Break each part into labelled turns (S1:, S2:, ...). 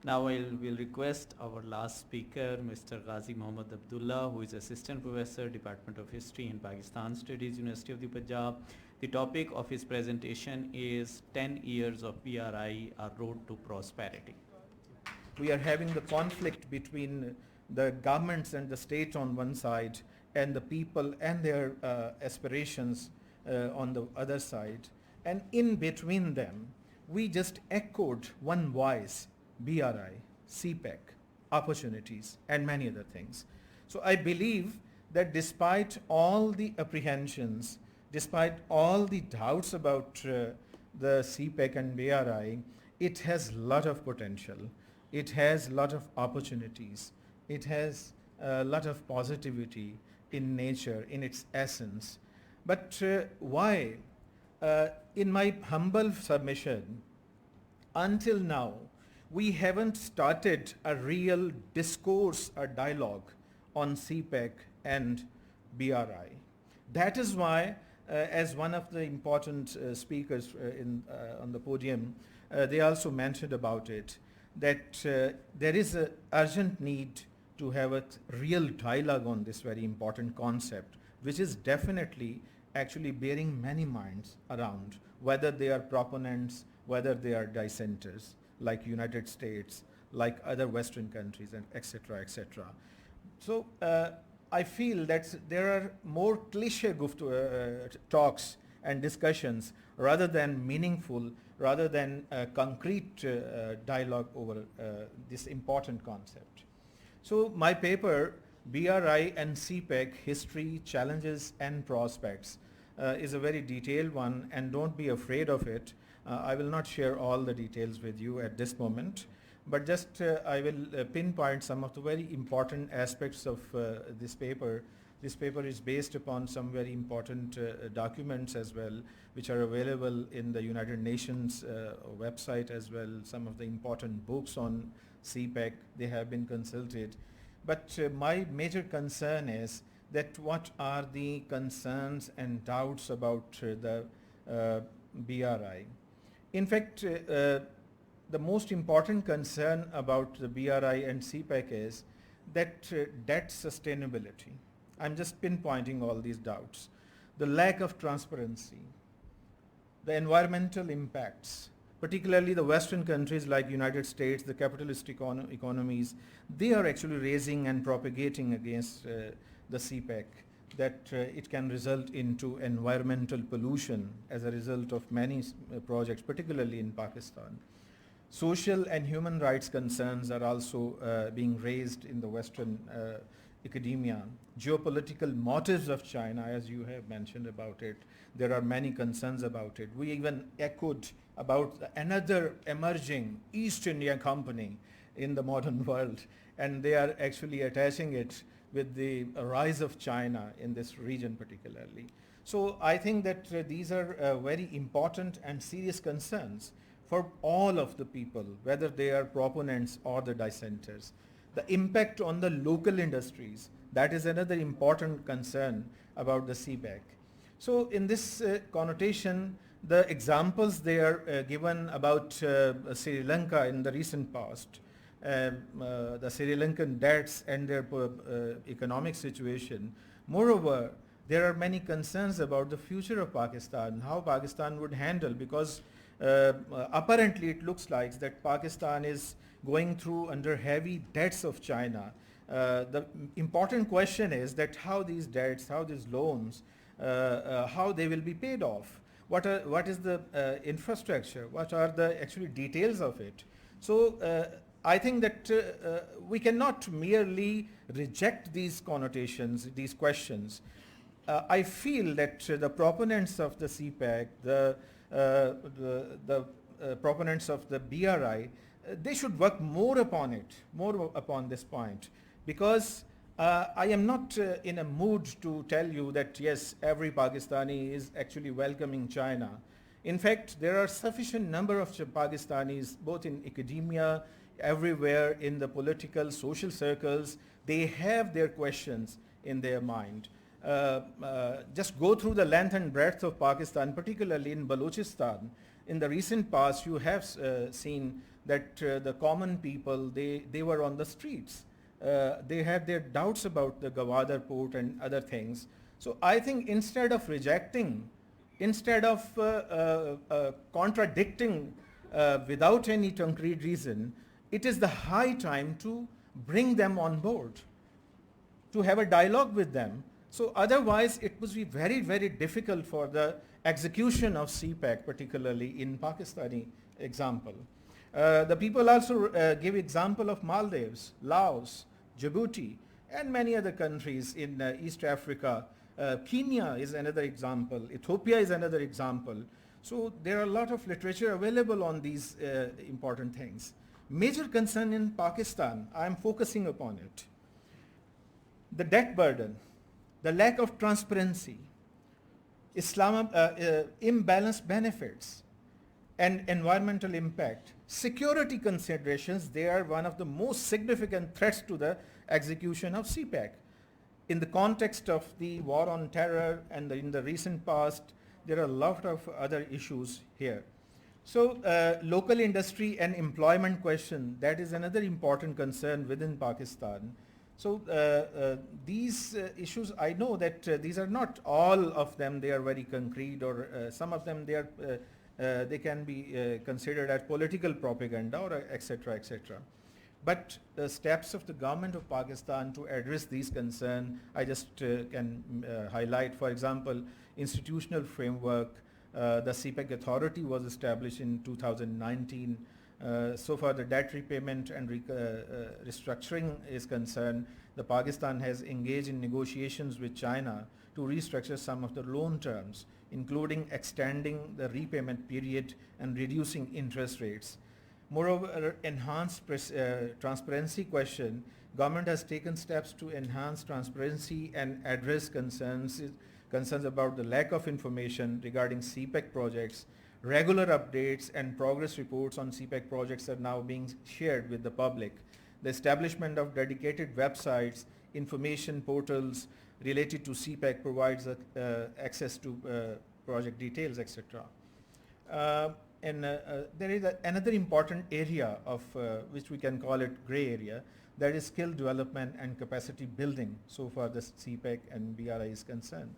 S1: Now will request our last speaker, Mr. Ghazi Abdullah, who is Assistant Professor, Department of History in Pakistan Studies, University of the Punjab. The topic of his presentation is 10 Years of BRI, A Road to Prosperity.
S2: We are having the conflict between the governments and the state on one side and the people and their aspirations on the other side. And in between them, we just echoed one voice, BRI, CPEC, opportunities, and many other things. So I believe that despite all the apprehensions, despite all the doubts about the CPEC and BRI, it has a lot of potential. It has a lot of opportunities. It has a lot of positivity in nature, in its essence. But why? In my humble submission, until now, we haven't started a real discourse or dialogue on CPEC and BRI. That is why, as one of the important speakers on the podium, they also mentioned about it, that there is an urgent need to have a real dialogue on this very important concept, which is definitely actually bearing many minds around, whether they are proponents, whether they are dissenters, like United States, like other Western countries, and etc., etc. So I feel that there are more cliche talks and discussions rather than meaningful, rather than concrete dialogue over this important concept. So my paper, BRI and CPEC, History, Challenges and Prospects, is a very detailed one, and don't be afraid of it. I will not share all the details with you at this moment, but just I will pinpoint some of the very important aspects of this paper. This paper is based upon some very important documents as well, which are available in the United Nations website as well. Some of the important books on CPEC, they have been consulted. But my major concern is that what are the concerns and doubts about the BRI. In fact, the most important concern about the BRI and CPEC is that debt sustainability. I'm just pinpointing all these doubts. The lack of transparency, the environmental impacts, particularly the Western countries like United States, the capitalist economies, they are actually raising and propagating against the CPEC, that it can result into environmental pollution as a result of many projects, particularly in Pakistan. Social and human rights concerns are also being raised in the Western academia. Geopolitical motives of China, as you have mentioned about it, there are many concerns about it. We even echoed about another emerging East India company in the modern world, and they are actually attaching it with the rise of China in this region particularly. So I think that these are very important and serious concerns for all of the people, whether they are proponents or the dissenters. The impact on the local industries, that is another important concern about the CPEC. So in this connotation, the examples they are given about Sri Lanka in the recent past, the Sri Lankan debts and their economic situation. Moreover, there are many concerns about the future of Pakistan, how Pakistan would handle, because apparently it looks like that Pakistan is going through under heavy debts of China. The important question is that how these debts, how these loans, how they will be paid off. What is the infrastructure? What are the actually details of it? So I think that we cannot merely reject these connotations, these questions. I feel that the proponents of the CPEC, the proponents of the BRI, they should work more upon it, more upon this point, because I am not in a mood to tell you that yes, every Pakistani is actually welcoming China. In fact, there are sufficient number of Pakistanis, both in academia, everywhere in the political, social circles, they have their questions in their mind. Just go through the length and breadth of Pakistan, particularly in Balochistan. In the recent past, you have seen that the common people, they were on the streets. They had their doubts about the Gwadar port and other things. So I think instead of rejecting, instead of contradicting without any concrete reason, it is the high time to bring them on board, to have a dialogue with them. So otherwise it would be very, very difficult for the execution of CPEC, particularly in Pakistani example. The people also give example of Maldives, Laos, Djibouti, and many other countries in East Africa. Kenya is another example. Ethiopia is another example. So there are a lot of literature available on these important things. Major concern in Pakistan, I am focusing upon it. The debt burden, the lack of transparency, imbalanced benefits, and environmental impact. Security considerations, they are one of the most significant threats to the execution of CPEC. In the context of the war on terror and in the recent past, there are a lot of other issues here. So local industry and employment question, that is another important concern within Pakistan. So these issues, I know that these are not all of them, they are very concrete, or some of them they can be considered as political propaganda, or etc., etc. But the steps of the government of Pakistan to address these concerns, I just can highlight. For example, institutional framework, the CPEC authority was established in 2019. So far the debt repayment and restructuring is concerned, the Pakistan has engaged in negotiations with China to restructure some of the loan terms, including extending the repayment period and reducing interest rates. Moreover, enhanced transparency question, government has taken steps to enhance transparency and address concerns about the lack of information regarding CPEC projects. Regular updates and progress reports on CPEC projects are now being shared with the public. The establishment of dedicated websites, information portals related to CPEC provides access to project details, etc. There is another important area of which we can call it gray area, that is skill development and capacity building, so far the CPEC and BRI is concerned.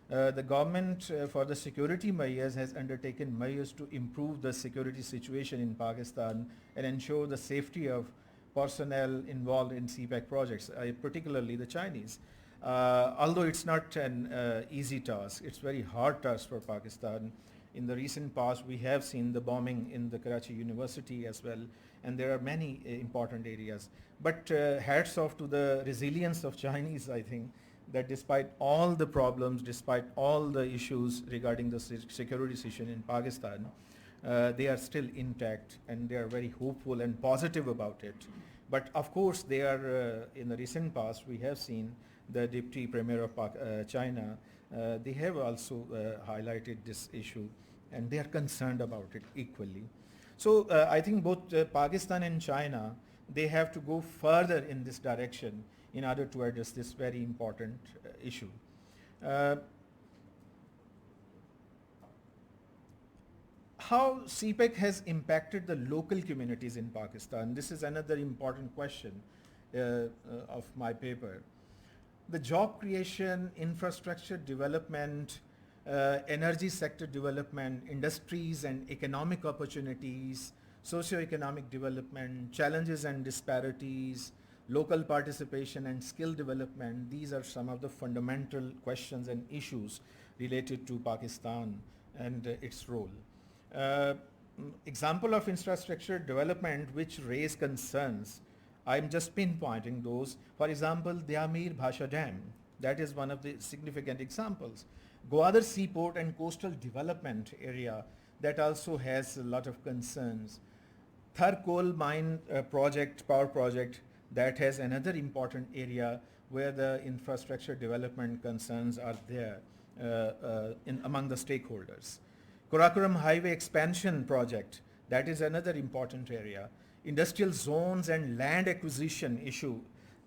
S2: The government for the security measures has undertaken measures to improve the security situation in Pakistan and ensure the safety of personnel involved in CPEC projects, particularly the Chinese. Although it's not an easy task, it's very hard task for Pakistan. In the recent past, we have seen the bombing in the Karachi University as well, and there are many important areas. But hats off to the resilience of Chinese, I think, that despite all the problems, despite all the issues regarding the security situation in Pakistan, they are still intact and they are very hopeful and positive about it. But of course, they are, in the recent past, we have seen the Deputy Premier of China, they have also highlighted this issue and they are concerned about it equally. So I think both Pakistan and China, they have to go further in this direction in order to address this very important issue. How CPEC has impacted the local communities in Pakistan? This is another important question of my paper. The job creation, infrastructure development, energy sector development, industries and economic opportunities, socio-economic development, challenges and disparities, local participation and skill development, these are some of the fundamental questions and issues related to Pakistan and its role. Example of infrastructure development which raise concerns, I'm just pinpointing those. For example, the Amir Bhasha Dam, that is one of the significant examples. Gwadar Seaport and Coastal Development Area, that also has a lot of concerns. Thar coal mine power project, that has another important area where the infrastructure development concerns are there among the stakeholders. Karakoram Highway Expansion Project, that is another important area. Industrial zones and land acquisition issue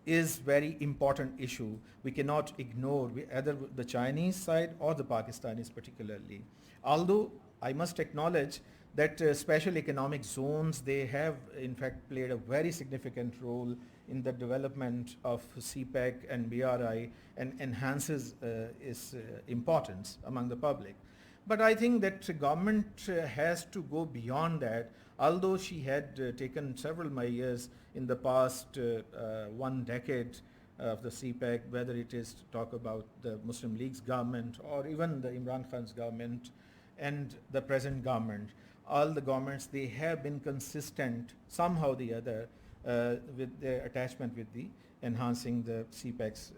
S2: is very important issue. We cannot ignore either the Chinese side or the Pakistanis particularly. Although I must acknowledge that special economic zones, they have in fact played a very significant role in the development of CPEC and BRI and enhances its importance among the public. But I think that the government has to go beyond that, although she had taken several measures in the past 1 decade of the CPEC, whether it is to talk about the Muslim League's government or even the Imran Khan's government and the present government. All the governments, they have been consistent somehow or the other with their attachment with the enhancing the CPEC's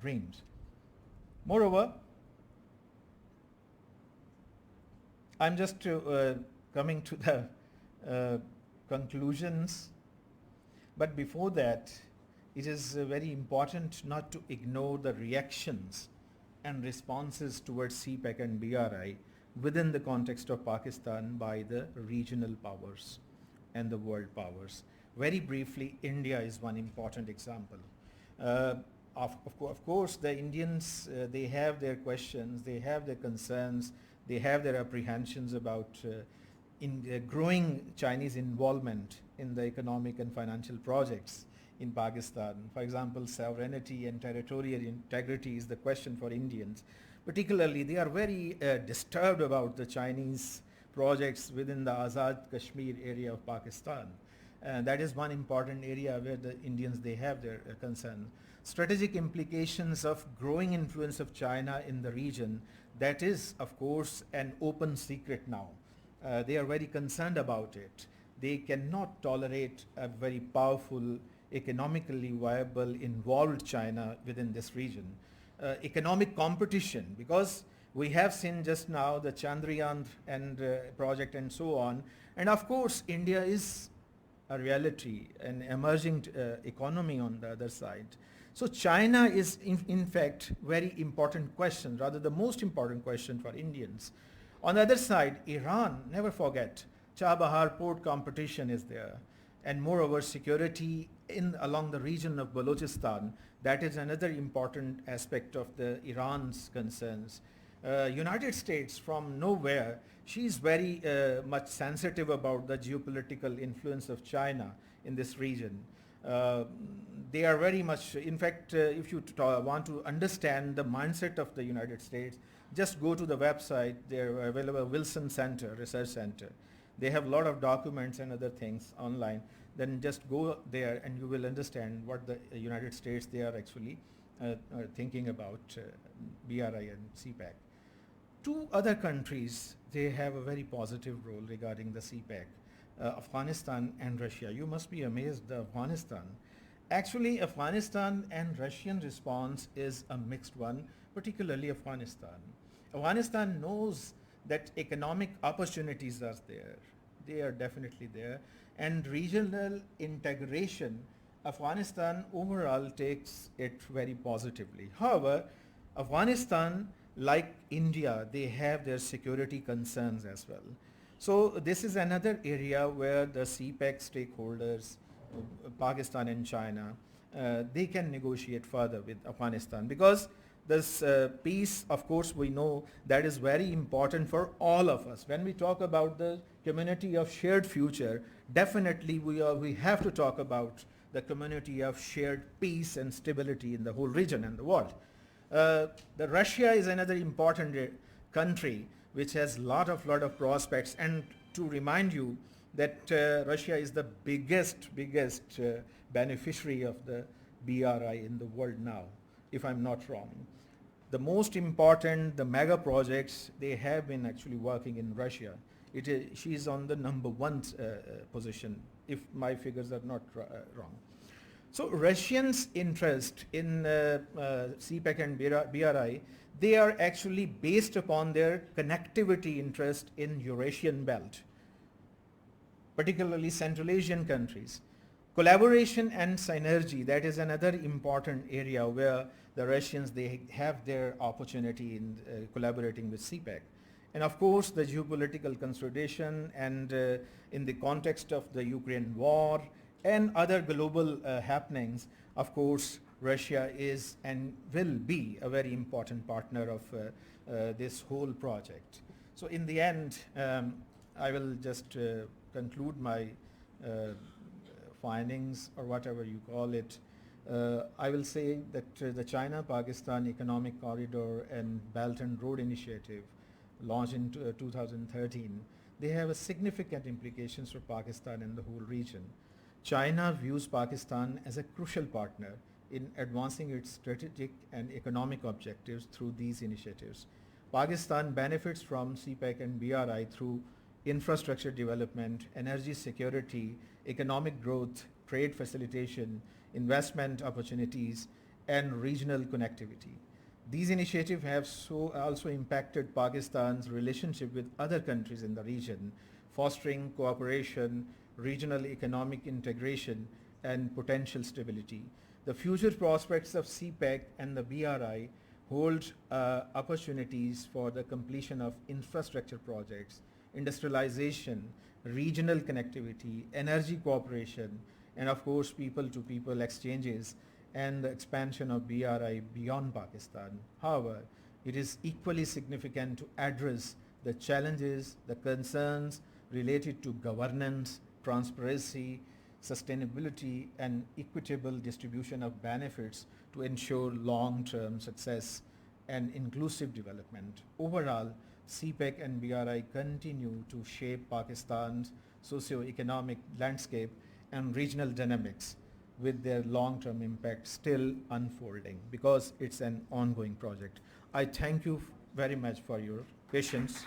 S2: dreams. Moreover, I'm just coming to the conclusions, but before that, it is very important not to ignore the reactions and responses towards CPEC and BRI within the context of Pakistan by the regional powers and the world powers. Very briefly, India is one important example. Of course, the Indians, they have their questions, they have their concerns, they have their apprehensions about growing Chinese involvement in the economic and financial projects in Pakistan. For example, sovereignty and territorial integrity is the question for Indians. Particularly, they are very disturbed about the Chinese projects within the Azad Kashmir area of Pakistan. That is one important area where the Indians, they have their concern. Strategic implications of growing influence of China in the region, that is, of course, an open secret now. They are very concerned about it. They cannot tolerate a very powerful, economically viable, involved China within this region. Economic competition, because we have seen just now the Chandrayaan and project and so on. And of course, India is a reality, an emerging economy on the other side. So China is in fact very important question, rather the most important question for Indians. On the other side, Iran, never forget, Chabahar port competition is there. And moreover, security along the region of Balochistan, that is another important aspect of the Iran's concerns. United States from nowhere, she is very much sensitive about the geopolitical influence of China in this region. They are very much, in fact, if you want to understand the mindset of the United States, just go to the website, they're available, Wilson Center, Research Center. They have a lot of documents and other things online. Then just go there and you will understand what the United States, they are actually thinking about BRI and CPEC. Two other countries, they have a very positive role regarding the CPEC, Afghanistan and Russia. You must be amazed, Afghanistan. Actually, Afghanistan and Russian response is a mixed one, particularly Afghanistan. Afghanistan knows that economic opportunities are there. They are definitely there. And regional integration, Afghanistan overall takes it very positively. However, Afghanistan, like India, they have their security concerns as well. So this is another area where the CPEC stakeholders, Pakistan and China, they can negotiate further with Afghanistan, because this peace, of course, we know that is very important for all of us. When we talk about the community of shared future, definitely we have to talk about the community of shared peace and stability in the whole region and the world. The Russia is another important country which has lot of prospects, and to remind you that Russia is the biggest beneficiary of the BRI in the world now, if I'm not wrong. The most important, the mega projects, they have been actually working in Russia. She is on the number 1 position, if my figures are not wrong. So Russians' interest in CPEC and BRI, they are actually based upon their connectivity interest in Eurasian belt, particularly Central Asian countries. Collaboration and synergy, that is another important area where the Russians, they have their opportunity in collaborating with CPEC. And of course, the geopolitical consolidation and in the context of the Ukraine war and other global happenings, of course, Russia is and will be a very important partner of this whole project. So in the end, I will just conclude my findings, or whatever you call it. I will say that the China-Pakistan Economic Corridor and Belt and Road Initiative, launched in 2013, they have a significant implications for Pakistan and the whole region. China views Pakistan as a crucial partner in advancing its strategic and economic objectives through these initiatives. Pakistan benefits from CPEC and BRI through infrastructure development, energy security, economic growth, trade facilitation, investment opportunities, and regional connectivity. These initiatives have also impacted Pakistan's relationship with other countries in the region, fostering cooperation, regional economic integration, and potential stability. The future prospects of CPEC and the BRI hold opportunities for the completion of infrastructure projects, industrialization, regional connectivity, energy cooperation, and of course people-to-people exchanges, and the expansion of BRI beyond Pakistan. However, it is equally significant to address the challenges, the concerns related to governance, transparency, sustainability, and equitable distribution of benefits to ensure long-term success and inclusive development. Overall, CPEC and BRI continue to shape Pakistan's socio-economic landscape and regional dynamics, with their long-term impact still unfolding, because it's an ongoing project. I thank you very much for your patience.